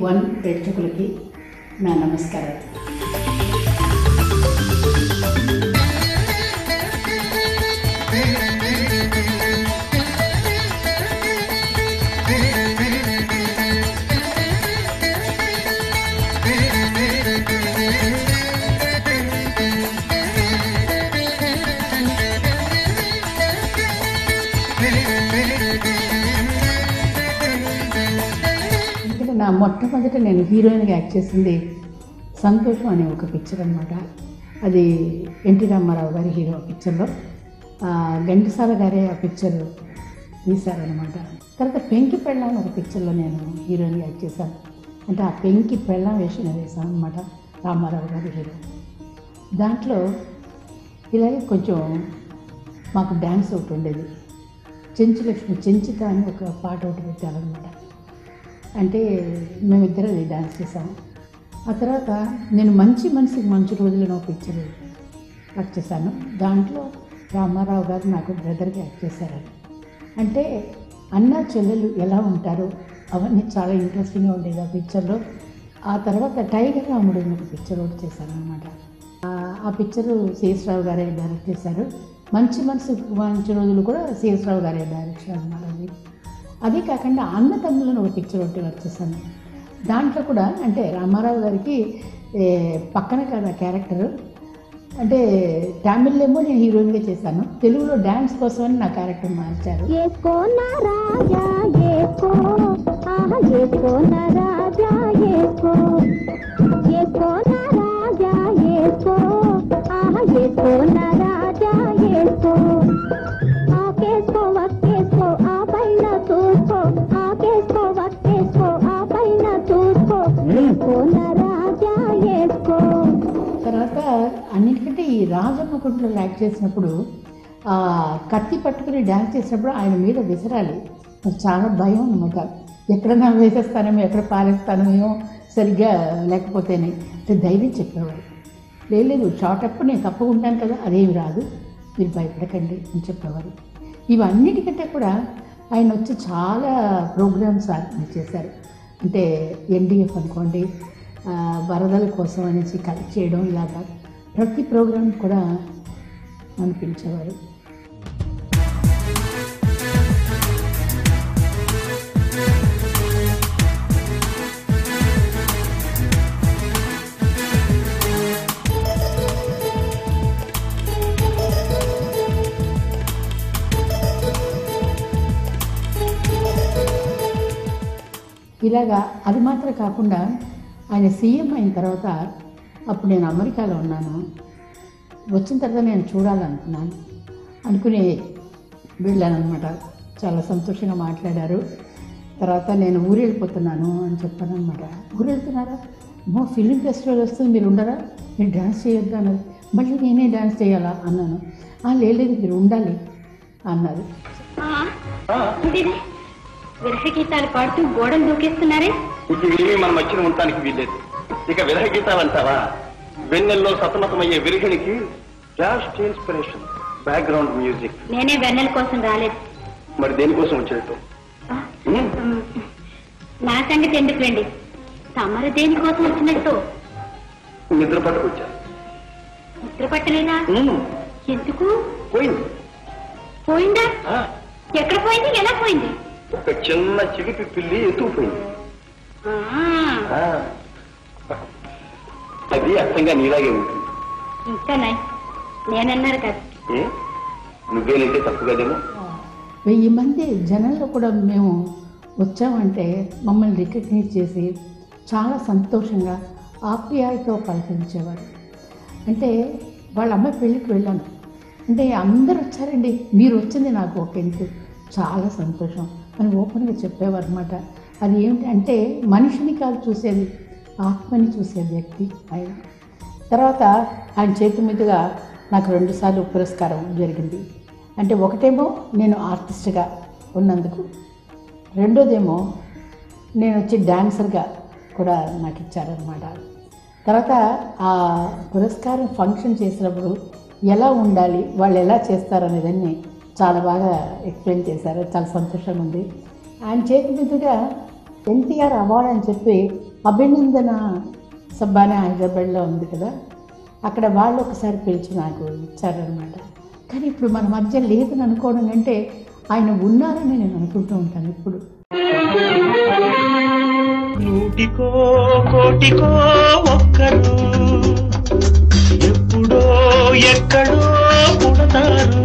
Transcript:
టీవీ1 ప్రేక్షకులకి నా నమస్కారాలు. నా మొట్టమొదట నేను హీరోయిన్గా యాక్ట్ చేసింది సంతోషం అనే ఒక పిక్చర్ అనమాట. అది ఎన్టీ రామారావు గారి హీరో పిక్చర్లో ఘంటసాల గారే ఆ పిక్చర్ తీశారనమాట. తర్వాత పెంకి పెళ్ళాం అని ఒక పిక్చర్లో నేను హీరోయిన్గా యాక్ట్ చేశాను. అంటే ఆ పెంకి పెళ్ళాం వేషం వేసాను అనమాట, రామారావు గారి హీరో. దాంట్లో ఇలాగే కొంచెం మాకు డ్యాన్స్ ఒకటి ఉండేది, చెంచులక్ష్మి చెంచిత అని ఒక పాట ఒకటి పెట్టారనమాట. అంటే మేమిద్దరం అది డ్యాన్స్ చేసాము. ఆ తర్వాత నేను మంచి మనిషికి మంచి రోజులను ఒక పిక్చర్ యాక్ట్ చేశాను. దాంట్లో రామారావు గారు నాకు బ్రదర్గా యాక్ట్ చేశారు. అంటే అన్న చెల్లెలు ఎలా ఉంటారో అవన్నీ చాలా ఇంట్రెస్టింగ్గా ఉండేది ఆ పిక్చర్లో. ఆ తర్వాత టైగర్ రాముడు అని ఒక పిక్చర్ ఒకటి చేశాను అనమాట. ఆ పిక్చరు శేషరావు గారే డైరెక్ట్ చేశారు. మంచి మనిషికి మంచి రోజులు కూడా శేషరావు గారే డైరెక్షన్ అన్నమాట. అదే కాకుండా అన్నతమ్ములను ఒక పిక్చర్ ఒకటి వర్క్ చేశాను. దాంట్లో కూడా అంటే రామారావు గారికి పక్కన కదా క్యారెక్టరు, అంటే తమిళ్లో నేను హీరోయిన్గా చేశాను, తెలుగులో డ్యాన్స్ కోసం అని నా క్యారెక్టర్ మార్చారు. తర్వాత అన్నిటికంటే ఈ రాజమ్మ కుంటలో యాక్ట్ చేసినప్పుడు కత్తి పట్టుకుని డ్యాన్స్ చేసినప్పుడు ఆయన మీద విసరాలి, నాకు చాలా భయం అనమాట. ఎక్కడన్నా వేసేస్తానేమో, ఎక్కడ పారేస్తానేమో సరిగ్గా లేకపోతేనే అంటే ధైర్యం చెప్పేవాడు. లేదు షార్టప్ నేను తప్పకుంటాను కదా, అదేమి రాదు, మీరు భయపడకండి అని చెప్పేవారు. ఇవన్నిటికంటే కూడా ఆయన వచ్చి చాలా ప్రోగ్రామ్స్ ఆర్గనైజ్ చేశారు. అంటే ఎన్డీఎఫ్ అనుకోండి, వరదల కోసం అనేసి కలెక్ట్ చేయడం, ఇలాగా ప్రతి ప్రోగ్రాం కూడా అనిపించేవారు. ఇలాగా అది మాత్రం కాకుండా ఆయన సీఎం అయిన తర్వాత అప్పుడు నేను అమెరికాలో ఉన్నాను. వచ్చిన తర్వాత నేను చూడాలనుకున్నాను, అనుకుని వెళ్ళాను అనమాట. చాలా సంతోషంగా మాట్లాడారు. తర్వాత నేను ఊరు వెళ్ళిపోతున్నాను అని చెప్పాను అనమాట. ఊరు వెళ్తున్నారా, ఫిలిం ఫెస్టివల్ వస్తుంది, మీరు ఉండరా, మీరు డ్యాన్స్ చేయొద్దు అన్నారు. మళ్ళీ నేనే డ్యాన్స్ చేయాలా అన్నాను. లేదు మీరు ఉండాలి అన్నారు. విరహ గీతాలు పాడుతూ గోడలు దూకేస్తున్నారే, ఇవి మన మధ్యన ఉండటానికి వీల్లేదు. ఇక విరహ గీతాలు అంటావా, వెన్నెల్లో సతమతమయ్యే విరహిణికి జస్ట్ ఇన్స్పిరేషన్, బ్యాక్గ్రౌండ్ మ్యూజిక్. నేనే వెన్నెల కోసం రాలేదు, మరి దేనికోసం వచ్చేట్టు? నా సంగతి ఎందుకులేండి, తమరు దేనికోసం వచ్చినట్టు? నిద్ర పట్టుకొచ్చా. నిద్ర పట్టలేదా? ఎందుకు? పోయింది. పోయిందా? ఎక్కడ పోయింది, ఎలా పోయింది? ఒక చిన్న చిలిపి పిల్లి ఎత్తుకుపోయింది. అది అర్థంగా నీలాగే ఉంటుంది. ఇంకా నేనన్నారు కదా. నువ్వేనంటే తప్పు కదేమో. 1000 మంది జనంలో కూడా మేము వచ్చామంటే మమ్మల్ని రికగ్నైజ్ చేసి చాలా సంతోషంగా ఆప్యాయతో పలకరించేవారు. అంటే వాళ్ళ అమ్మాయి పెళ్ళికి వెళ్ళాను అంటే అందరూ వచ్చారండి, మీరు వచ్చింది నాకు ఒక ఇంటి చాలా సంతోషం అని ఓపెన్గా చెప్పేవారు అనమాట. అది ఏమిటి అంటే మనిషిని కాదు చూసేది, ఆత్మని చూసే వ్యక్తి ఆయన. తర్వాత ఆయన చేతి మీదుగా నాకు 2 సార్లు పురస్కారం జరిగింది. అంటే ఒకటేమో నేను ఆర్టిస్ట్గా ఉన్నందుకు, రెండోదేమో నేను వచ్చి డాన్సర్గా కూడా నాకు ఇచ్చారనమాట. తర్వాత ఆ పురస్కారం ఫంక్షన్ చేసినప్పుడు ఎలా ఉండాలి, వాళ్ళు ఎలా చేస్తారనేదాన్ని చాలా బాగా ఎక్స్ప్లెయిన్ చేశారు. చాలా సంతోషంగా ఉంది. ఆయన చేతి మీదుగా ఎన్టీఆర్ అవార్డు అని చెప్పి అభినందన సబ్బానే హైదరాబాద్లో ఉంది కదా, అక్కడ వాళ్ళు ఒకసారి పిలిచి నాకు ఇచ్చారనమాట. కానీ ఇప్పుడు మన మధ్య లేదని అనుకోవడం కంటే ఆయన ఉన్నారని నేను అనుకుంటూ ఉంటాను ఇప్పుడు. నూటికో కోటికో ఒక్కరు ఎప్పుడో ఎక్కడో పుడతారు.